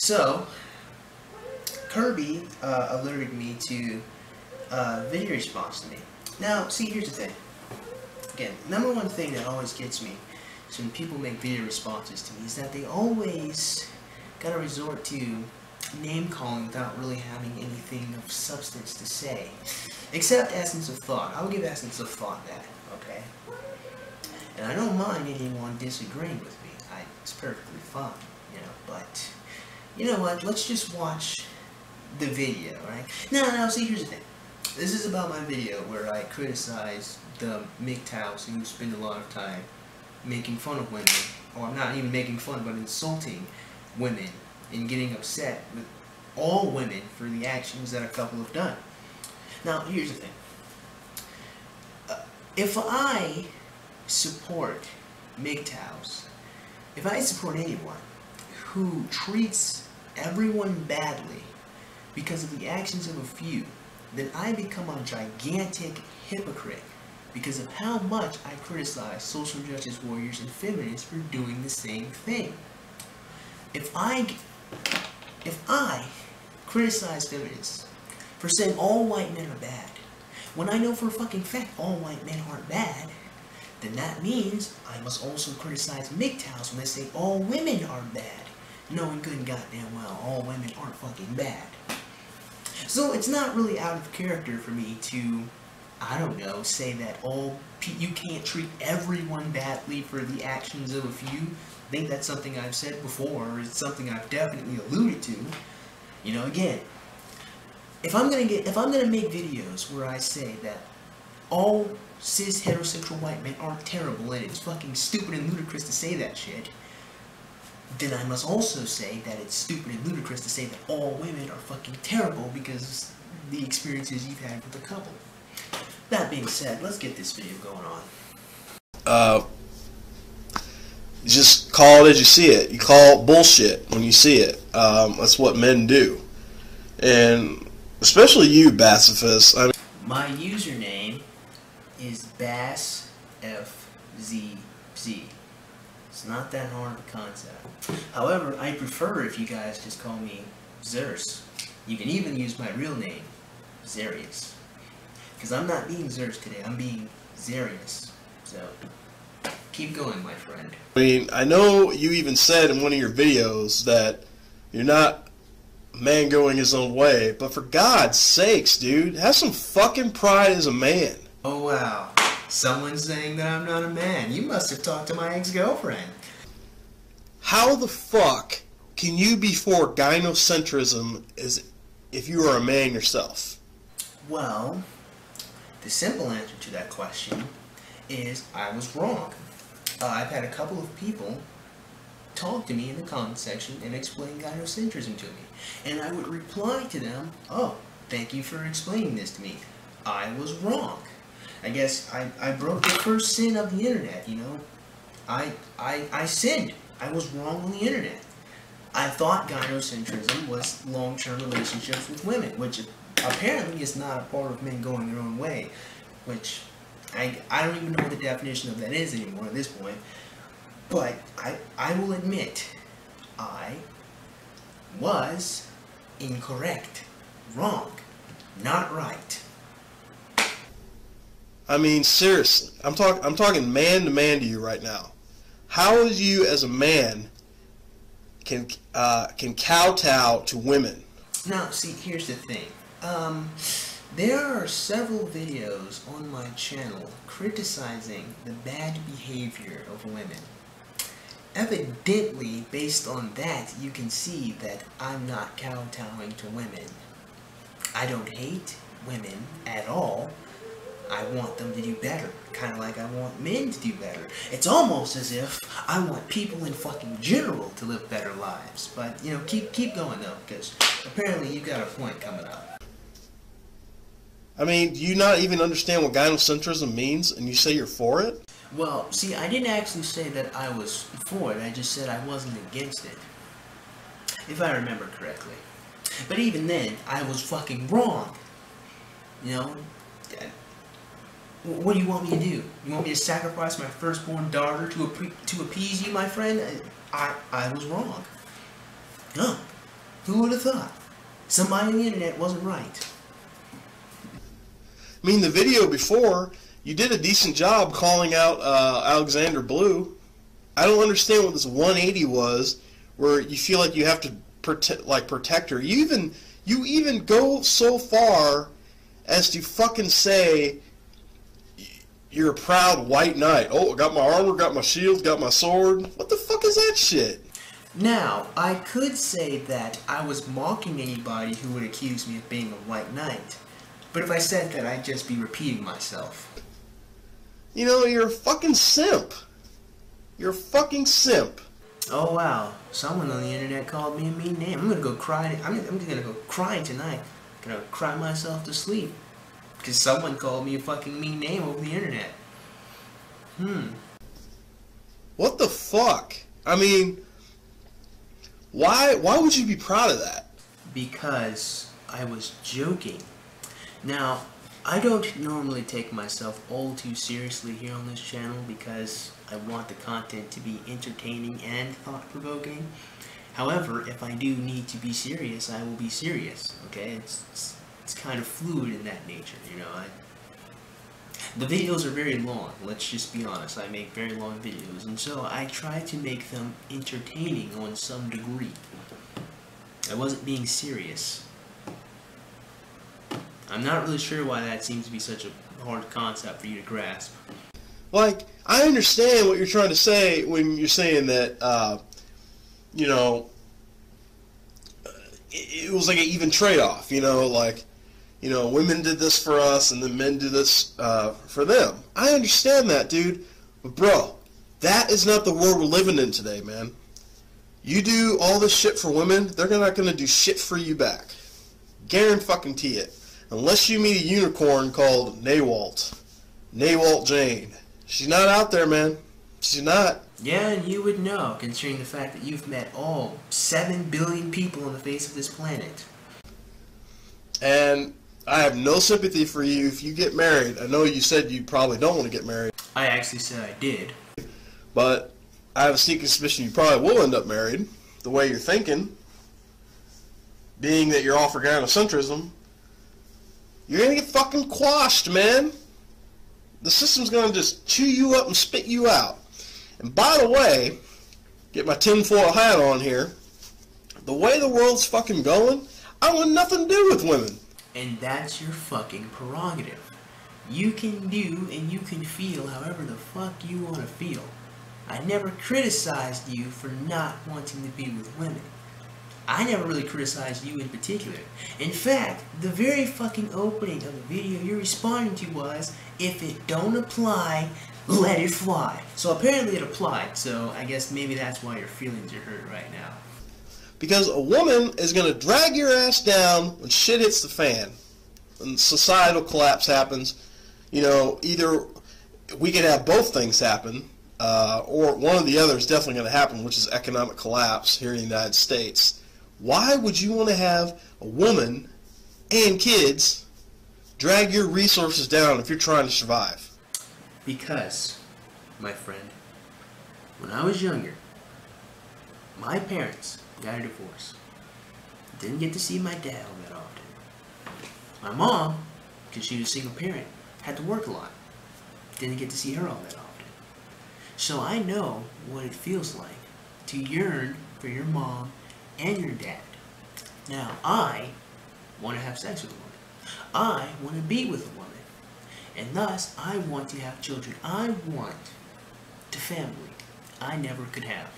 So, Kirby alerted me to video response to me. Now, see, here's the thing. Again, number one thing that always gets me is when people make video responses to me is that they always gotta resort to name calling without really having anything of substance to say. Except essence of thought. I will give essence of thought that, okay? And I don't mind anyone disagreeing with me. It's perfectly fine, you know, but you know what? Let's just watch the video, right? Now, see, here's the thing. This is about my video where I criticize the MGTOWs who spend a lot of time making fun of women, or not even making fun, but insulting women and getting upset with all women for the actions that a couple have done. Now, here's the thing. If I support MGTOWs, if I support anyone who treats everyone badly because of the actions of a few, then I become a gigantic hypocrite because of how much I criticize social justice warriors and feminists for doing the same thing. If I criticize feminists for saying all white men are bad, when I know for a fucking fact all white men aren't bad, then that means I must also criticize MGTOWs when they say all women are bad, knowing good and goddamn well all women aren't fucking bad. So it's not really out of character for me to, I don't know, say that you can't treat everyone badly for the actions of a few. I think that's something I've said before, or it's something I've definitely alluded to. You know, again, if I'm gonna make videos where I say that all cis heterosexual white men aren't terrible and it's fucking stupid and ludicrous to say that shit, then I must also say that it's stupid and ludicrous to say that all women are fucking terrible because the experiences you've had with a couple. That being said, let's get this video going on. Just call it as you see it. You call it bullshit when you see it. That's what men do. And especially you, BASSFZz. I mean, my username is BASSFZz. It's not that hard of a concept. However, I prefer if you guys just call me Zerse. You can even use my real name, Zerius. Because I'm not being Zerse today, I'm being Zerius. So, keep going, my friend. I mean, I know you even said in one of your videos that you're not a man going his own way, but for God's sakes, dude, have some fucking pride as a man. Oh wow, someone's saying that I'm not a man. You must have talked to my ex-girlfriend. How the fuck can you be for gynocentrism as if you are a man yourself? Well, the simple answer to that question is I was wrong. I've had a couple of people talk to me in the comment section and explain gynocentrism to me. And I would reply to them, oh, thank you for explaining this to me. I was wrong. I guess I broke the first sin of the internet, you know. I sinned. I was wrong on the internet. I thought gynocentrism was long-term relationships with women, which apparently is not a part of men going their own way, which I don't even know what the definition of that is anymore at this point. But I will admit, I was incorrect. Wrong. Not right. I mean, seriously, I'm talking man to man to you right now. How is you as a man can kowtow to women? Now, see, here's the thing. There are several videos on my channel criticizing the bad behavior of women. Evidently, based on that, you can see that I'm not kowtowing to women. I don't hate women at all. I want them to do better. Kind of like I want men to do better. It's almost as if I want people in fucking general to live better lives. But, you know, keep going though, because apparently you got a point coming up. I mean, do you not even understand what gynocentrism means, and you say you're for it? Well, see, I didn't actually say that I was for it. I just said I wasn't against it. If I remember correctly. But even then, I was fucking wrong. You know? What do you want me to do? You want me to sacrifice my firstborn daughter to appease you, my friend? I was wrong. No. Who would have thought? Somebody on the internet wasn't right. I mean, the video before, you did a decent job calling out Alexander Blue. I don't understand what this 180 was, where you feel like you have to protect her. You even go so far as to fucking say you're a proud white knight. Oh, I got my armor, got my shield, got my sword. What the fuck is that shit? Now, I could say that I was mocking anybody who would accuse me of being a white knight. But if I said that, I'd just be repeating myself. You know, you're a fucking simp. You're a fucking simp. Oh wow, someone on the internet called me a mean name. I'm gonna go cry. I'm gonna go cry tonight. I'm gonna cry myself to sleep. Because someone called me a fucking mean name over the internet. What the fuck? I mean, why would you be proud of that? Because I was joking. Now, I don't normally take myself all too seriously here on this channel because I want the content to be entertaining and thought-provoking. However, if I do need to be serious, I will be serious, okay? It's kind of fluid in that nature, you know. The videos are very long, let's just be honest. I make very long videos, and so I try to make them entertaining on some degree. I wasn't being serious. I'm not really sure why that seems to be such a hard concept for you to grasp. Like, I understand what you're trying to say when you're saying that, you know, it was like an even trade-off, you know, like, you know, women did this for us and then men did this for them. I understand that, dude. But, bro, that is not the world we're living in today, man. You do all this shit for women, they're not going to do shit for you back. Guarantee it. Unless you meet a unicorn called Nawalt Jane. She's not out there, man. She's not. Yeah, and you would know, considering the fact that you've met all 7 billion people on the face of this planet. And I have no sympathy for you if you get married. I know you said you probably don't want to get married. I actually said I did. But I have a sneaking suspicion you probably will end up married, the way you're thinking. Being that you're all for gynocentrism. You're going to get fucking quashed, man. The system's going to just chew you up and spit you out. And by the way, get my tinfoil hat on here, the way the world's fucking going, I want nothing to do with women. And that's your fucking prerogative. You can do and you can feel however the fuck you want to feel. I never criticized you for not wanting to be with women. I never really criticized you in particular. In fact, the very fucking opening of the video you're responding to was, if it don't apply, let it fly. So apparently it applied, so I guess maybe that's why your feelings are hurt right now. Because a woman is going to drag your ass down when shit hits the fan. When societal collapse happens, you know, either we can have both things happen, or one or the other is definitely going to happen, which is economic collapse here in the United States. Why would you want to have a woman and kids drag your resources down if you're trying to survive? Because, my friend, when I was younger, my parents got a divorce. Didn't get to see my dad all that often. My mom, because she was a single parent, had to work a lot. Didn't get to see her all that often. So I know what it feels like to yearn for your mom and your dad. Now, I want to have sex with a woman. I want to be with a woman. And thus, I want to have children. I want a family I never could have.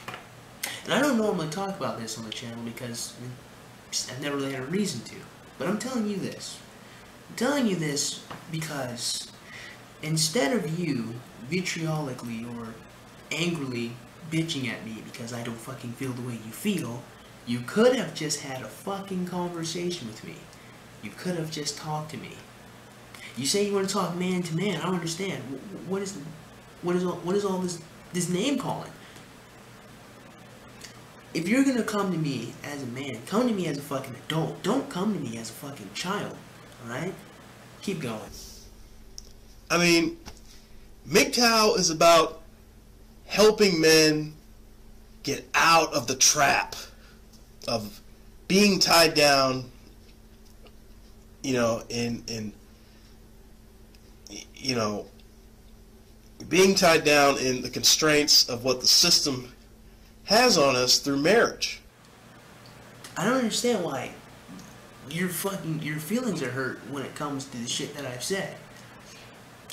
And I don't normally talk about this on the channel because I've never really had a reason to. But I'm telling you this. I'm telling you this because instead of you vitriolically or angrily bitching at me because I don't fucking feel the way you feel, you could have just had a fucking conversation with me. You could have just talked to me. You say you want to talk man to man. I don't understand. What is all this name calling? If you're gonna come to me as a man, come to me as a fucking adult. Don't come to me as a fucking child. Alright? Keep going. I mean, MGTOW is about helping men get out of the trap of being tied down, you know, you know, being tied down in the constraints of what the system has on us through marriage. I don't understand why your feelings are hurt when it comes to the shit that I've said.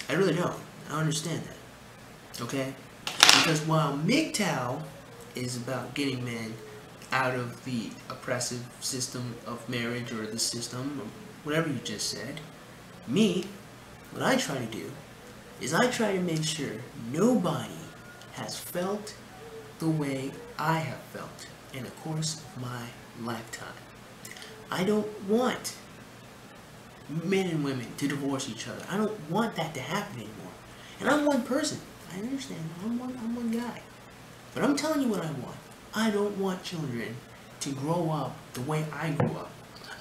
I really don't. I don't understand that. Okay? Because while MGTOW is about getting men out of the oppressive system of marriage, or the system, or whatever you just said, me, what I try to do is I try to make sure nobody has felt the way I have felt in the course of my lifetime. I don't want men and women to divorce each other. I don't want that to happen anymore. And I'm one person. I understand. I'm one guy. But I'm telling you what I want. I don't want children to grow up the way I grew up.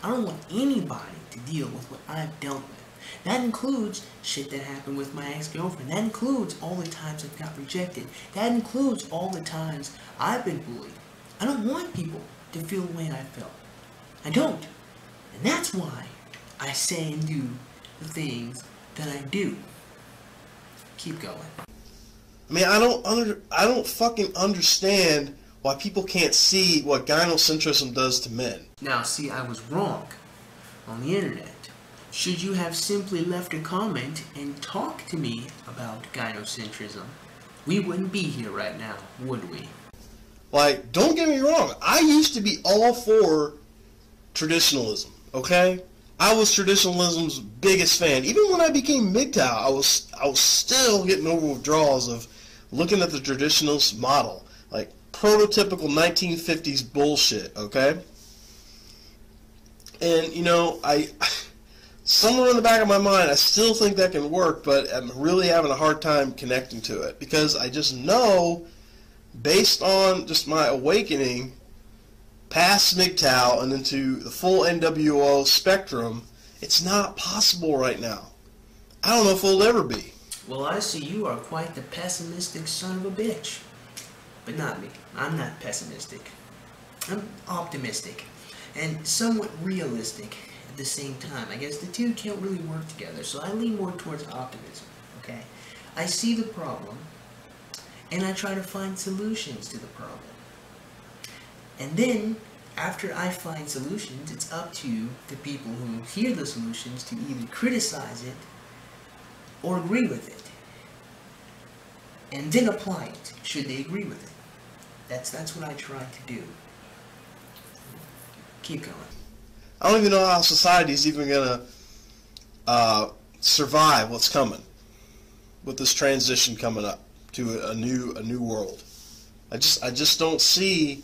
I don't want anybody to deal with what I've dealt with. That includes shit that happened with my ex-girlfriend. That includes all the times I got rejected. That includes all the times I've been bullied. I don't want people to feel the way I felt. I don't. And that's why I say and do the things that I do. Keep going. I mean, I don't fucking understand why people can't see what gynocentrism does to men. Now, see, I was wrong on the internet. Should you have simply left a comment and talked to me about gynocentrism, we wouldn't be here right now, would we? Like, don't get me wrong. I used to be all for traditionalism, okay? I was traditionalism's biggest fan. Even when I became MGTOW, I was still getting over withdrawals of looking at the traditionalist model. Like, prototypical 1950s bullshit, okay? And, you know, somewhere in the back of my mind, I still think that can work, but I'm really having a hard time connecting to it. Because I just know, based on just my awakening past MGTOW and into the full NWO spectrum, it's not possible right now. I don't know if it'll ever be. Well, I see you are quite the pessimistic son of a bitch. But not me. I'm not pessimistic. I'm optimistic. And somewhat realistic at the same time. I guess the two can't really work together, so I lean more towards optimism. Okay? I see the problem, and I try to find solutions to the problem. And then, after I find solutions, it's up to the people who hear the solutions to either criticize it or agree with it. And then apply it, should they agree with it. That's what I try to do. Keep going. I don't even know how society's even gonna survive what's coming with this transition coming up to a new world. I just don't see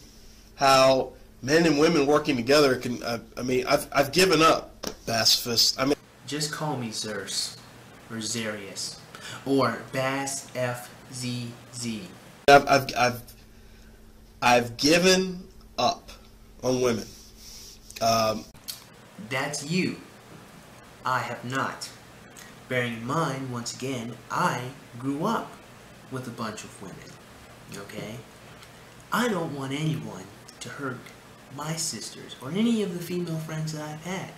how men and women working together can. I mean, I've given up BASSFZz. I mean, just call me Zerse or Zerius or BASSFZz. I've given up on women. That's you. I have not. Bearing in mind, once again, I grew up with a bunch of women. Okay? I don't want anyone to hurt my sisters or any of the female friends that I've had,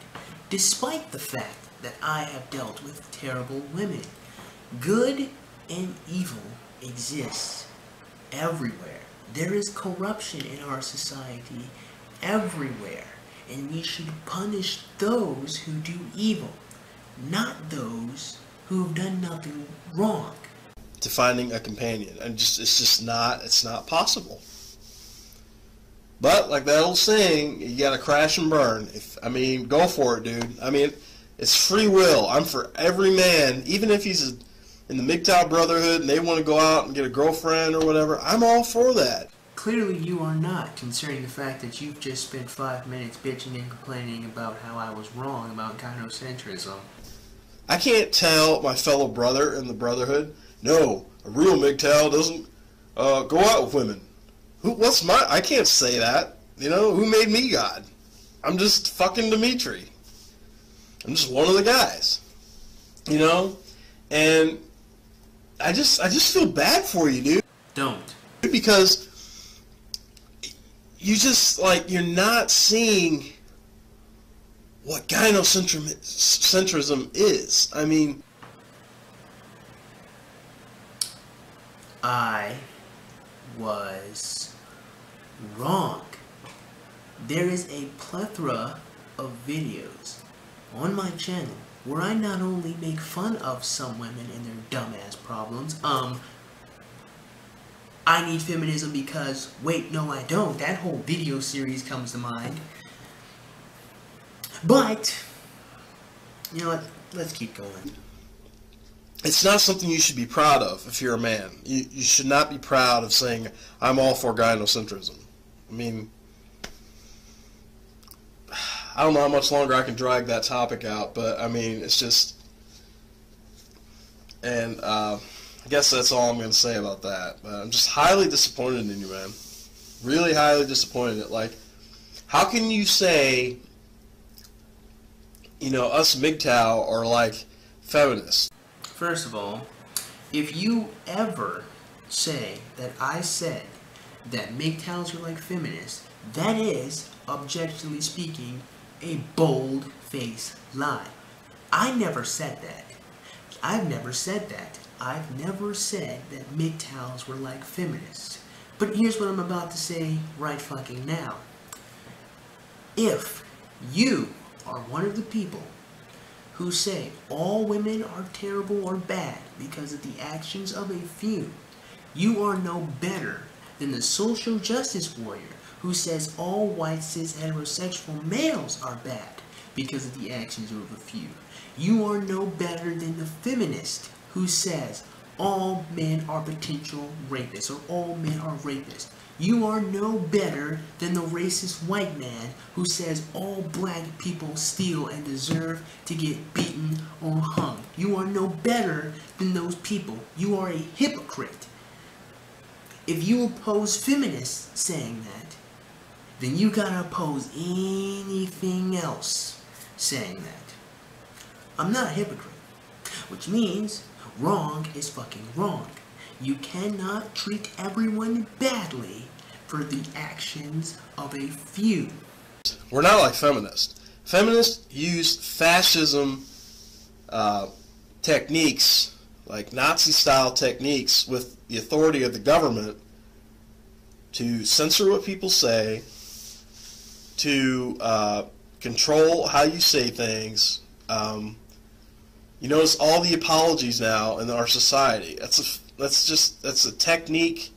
despite the fact that I have dealt with terrible women. Good and evil exists everywhere. There is corruption in our society everywhere, and we should punish those who do evil, not those who have done nothing wrong. To finding a companion, and it's not possible. But like that old saying, you gotta crash and burn. Go for it, dude. I mean, it's free will. I'm for every man, even if he's in the MGTOW Brotherhood and they want to go out and get a girlfriend or whatever. I'm all for that. Clearly you are not, concerning the fact that you've just spent 5 minutes bitching and complaining about how I was wrong about gynocentrism. I can't tell my fellow brother in the Brotherhood, no, a real MGTOW doesn't go out with women. I can't say that. You know, who made me God? I'm just fucking Dimitri. I'm just one of the guys. You know? And I just feel bad for you, dude. Don't. Because you just, like, you're not seeing what gynocentrism is. I mean, I was wrong. There is a plethora of videos on my channel where I not only make fun of some women and their dumbass problems, I need feminism because, wait, no I don't. That whole video series comes to mind. But, you know what, let's keep going. It's not something you should be proud of if you're a man. You should not be proud of saying, I'm all for gynocentrism. I mean, I don't know how much longer I can drag that topic out, but I mean, it's just, and I guess that's all I'm going to say about that. I'm just highly disappointed in you, man. Really highly disappointed. Like, how can you say, you know, us MGTOW are like feminists? First of all, if you ever say that I said that MGTOWs are like feminists, that is, objectively speaking, a bold-faced lie. I never said that. I've never said that. I've never said that MGTOWs were like feminists. But here's what I'm about to say right fucking now. If you are one of the people who say all women are terrible or bad because of the actions of a few, you are no better than the social justice warrior who says all white cis heterosexual males are bad because of the actions of a few. You are no better than the feminist who says all men are potential rapists or all men are rapists. You are no better than the racist white man who says all black people steal and deserve to get beaten or hung. You are no better than those people. You are a hypocrite. If you oppose feminists saying that, then you gotta oppose anything else saying that. I'm not a hypocrite, which means wrong is fucking wrong. You cannot treat everyone badly for the actions of a few. We're not like feminists. Feminists use fascism techniques, like Nazi-style techniques, with the authority of the government to censor what people say, to control how you say things. You notice all the apologies now in our society. That's a technique,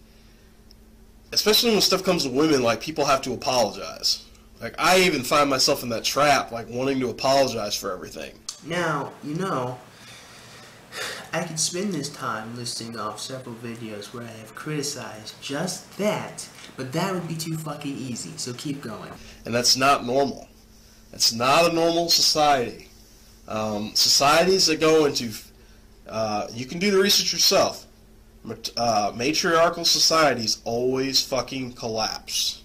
especially when stuff comes to women, like people have to apologize. Like I even find myself in that trap, like wanting to apologize for everything. Now, you know, I could spend this time listing off several videos where I have criticized just that, but that would be too fucking easy, so keep going. And that's not normal. That's not a normal society. Societies that go into, you can do the research yourself. Matriarchal societies always fucking collapse.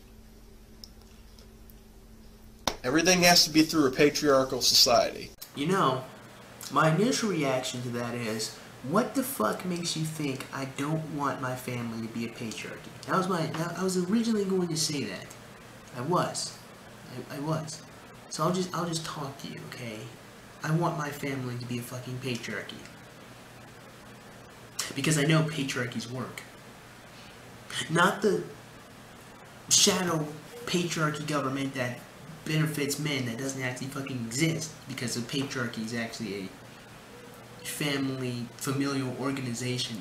Everything has to be through a patriarchal society. You know, my initial reaction to that is, what the fuck makes you think I don't want my family to be a patriarchy? I was originally going to say that. I was. So I'll just talk to you, okay? I want my family to be a fucking patriarchy. Because I know patriarchies work. Not the shadow patriarchy government that benefits men that doesn't actually fucking exist, because the patriarchy is actually a family, familial organization.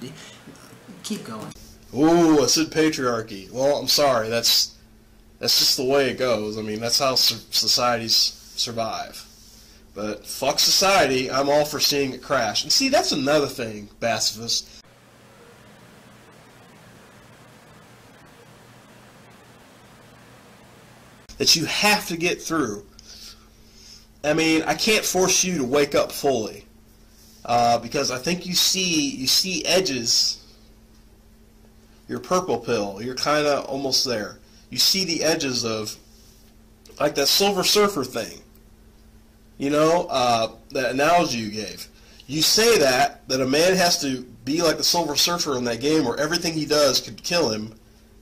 Keep going. Ooh, I said patriarchy. Well, I'm sorry. That's just the way it goes. I mean, that's how societies survive. But fuck society, I'm all for seeing it crash. And see, that's another thing, BASSFZz. That you have to get through. I mean, I can't force you to wake up fully. Because I think you see edges. You're purple pill. You're kind of almost there. You see the edges of, like that Silver Surfer thing. You know, that analogy you gave. You say that a man has to be like the Silver Surfer in that game where everything he does could kill him,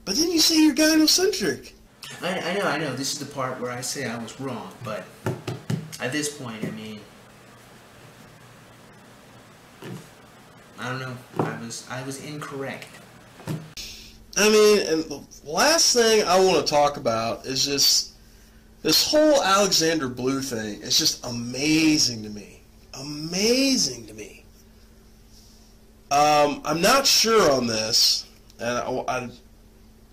but then you say you're gynocentric. I know, this is the part where I say I was wrong, but at this point, I mean, I don't know, I was incorrect. I mean, and the last thing I want to talk about is just this whole Alexander Blue thing. It's just amazing to me. Amazing to me. I'm not sure on this, and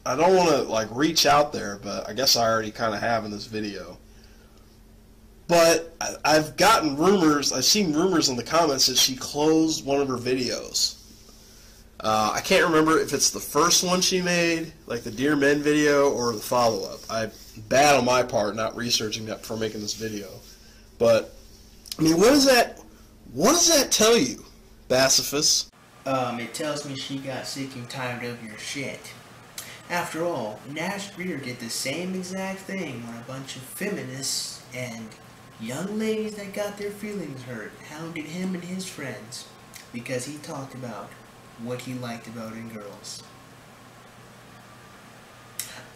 I don't want to like reach out there, but I guess I already kind of have in this video. But I've gotten rumors, I've seen rumors in the comments that she closed one of her videos. I can't remember if it's the first one she made, like the Dear Men video, or the follow-up. Bad on my part not researching that before making this video. But, I mean, what does that tell you, BASSFZz? It tells me she got sick and tired of your shit. After all, Nash Breeder did the same exact thing when a bunch of feminists and young ladies that got their feelings hurt hounded him and his friends because he talked about what he liked about in girls.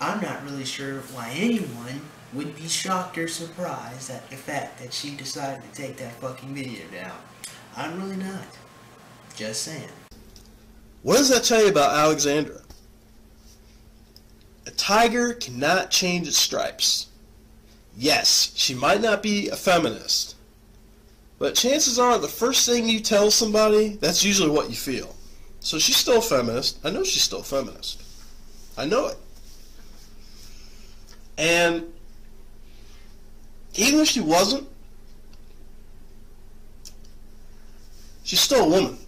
I'm not really sure why anyone would be shocked or surprised at the fact that she decided to take that fucking video down. I'm really not. Just saying. What does that tell you about Alexandra? A tiger cannot change its stripes. Yes, she might not be a feminist, but chances are the first thing you tell somebody, that's usually what you feel. So she's still a feminist. I know she's still a feminist. I know it. And even if she wasn't, she's still a woman.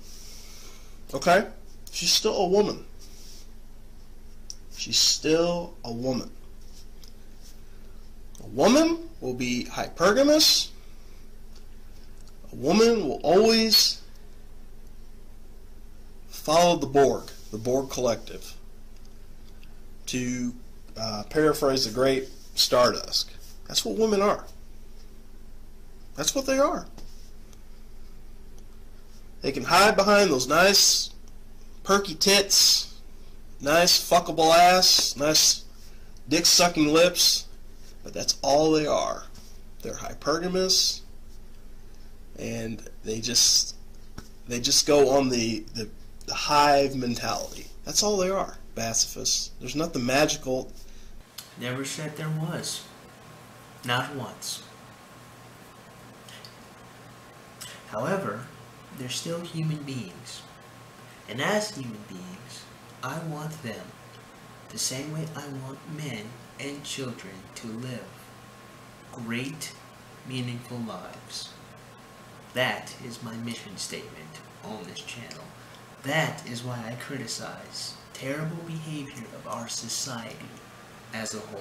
Okay? She's still a woman. She's still a woman. A woman will be hypergamous. A woman will always follow the Borg Collective. To paraphrase the great Stardust, that's what women are. That's what they are. They can hide behind those nice, perky tits, nice fuckable ass, nice dick-sucking lips, but that's all they are. They're hypergamous, and they just go on the hive mentality. That's all they are, BASSFZz. There's nothing magical. Never said there was. Not once. However, they're still human beings. And as human beings, I want them the same way I want men and children to live great, meaningful lives. That is my mission statement on this channel. That is why I criticize terrible behavior of our society as a whole.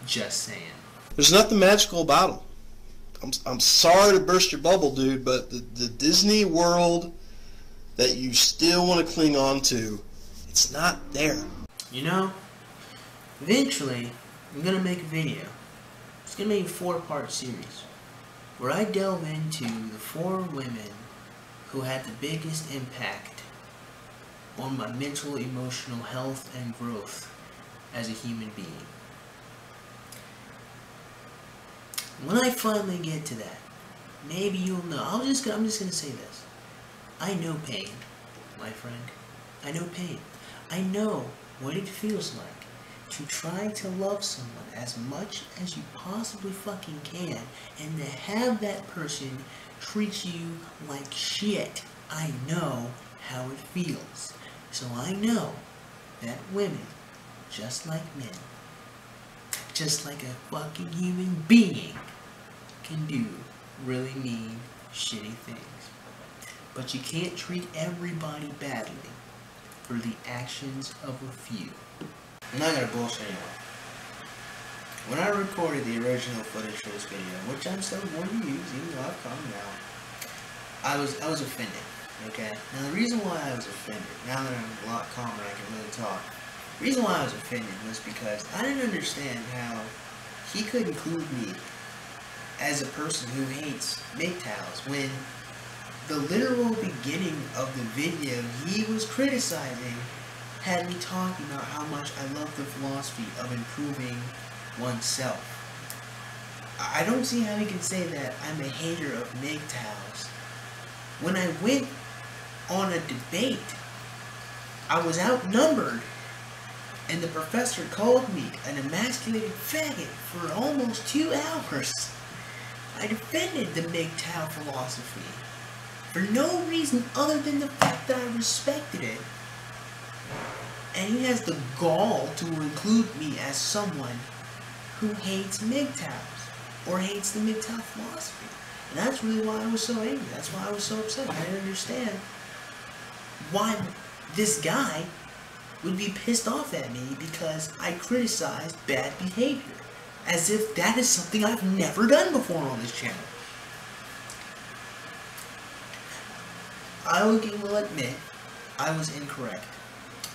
Just saying. There's nothing magical about them. I'm sorry to burst your bubble, dude, but the Disney world that you still want to cling on to, it's not there. You know, eventually, I'm going to make a video. It's going to be a 4-part series where I delve into the 4 women who had the biggest impact on my mental, emotional health and growth as a human being. When I finally get to that, maybe you'll know. I'm just gonna say this. I know pain, my friend. I know pain. I know what it feels like to try to love someone as much as you possibly fucking can, and to have that person treat you like shit. I know how it feels. So I know that women, just like men, just like a fucking human being, can do really mean, shitty things. But you can't treat everybody badly for the actions of a few. I'm not gonna bullshit anyone. When I recorded the original footage for this video, which I'm still going to use, even though I've calmed down, I was offended. Okay? Now the reason why I was offended, now that I'm a lot calmer and I can really talk, the reason why I was offended was because I didn't understand how he could include me as a person who hates MGTOWs when the literal beginning of the video he was criticizing had me talking about how much I love the philosophy of improving oneself. I don't see how you can say that I'm a hater of MGTOWs. When I went on a debate, I was outnumbered, and the professor called me an emasculated faggot for almost 2 hours. I defended the MGTOW philosophy for no reason other than the fact that I respected it. And he has the gall to include me as someone who hates MGTOWs, or hates the MGTOW philosophy. And that's really why I was so angry. That's why I was so upset. I didn't understand why this guy would be pissed off at me because I criticized bad behavior. As if that is something I've never done before on this channel. I will admit, I was incorrect.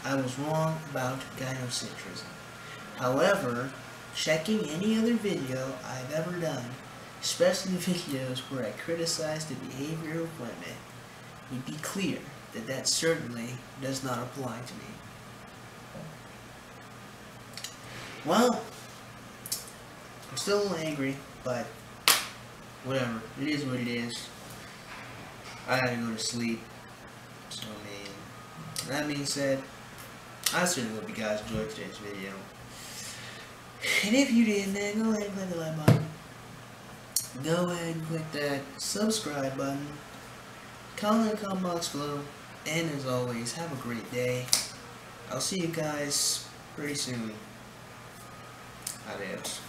I was wrong about gynocentrism. However, checking any other video I've ever done, especially videos where I criticize the behavior of women, would be clear that that certainly does not apply to me. Well, I'm still a little angry, but whatever. It is what it is. I gotta go to sleep. So, I mean, that being said, I certainly hope you guys enjoyed today's video. And if you did, man, go ahead and click the like button. Go ahead and click that subscribe button. Comment in the comment box below. And as always, have a great day. I'll see you guys pretty soon. Adios.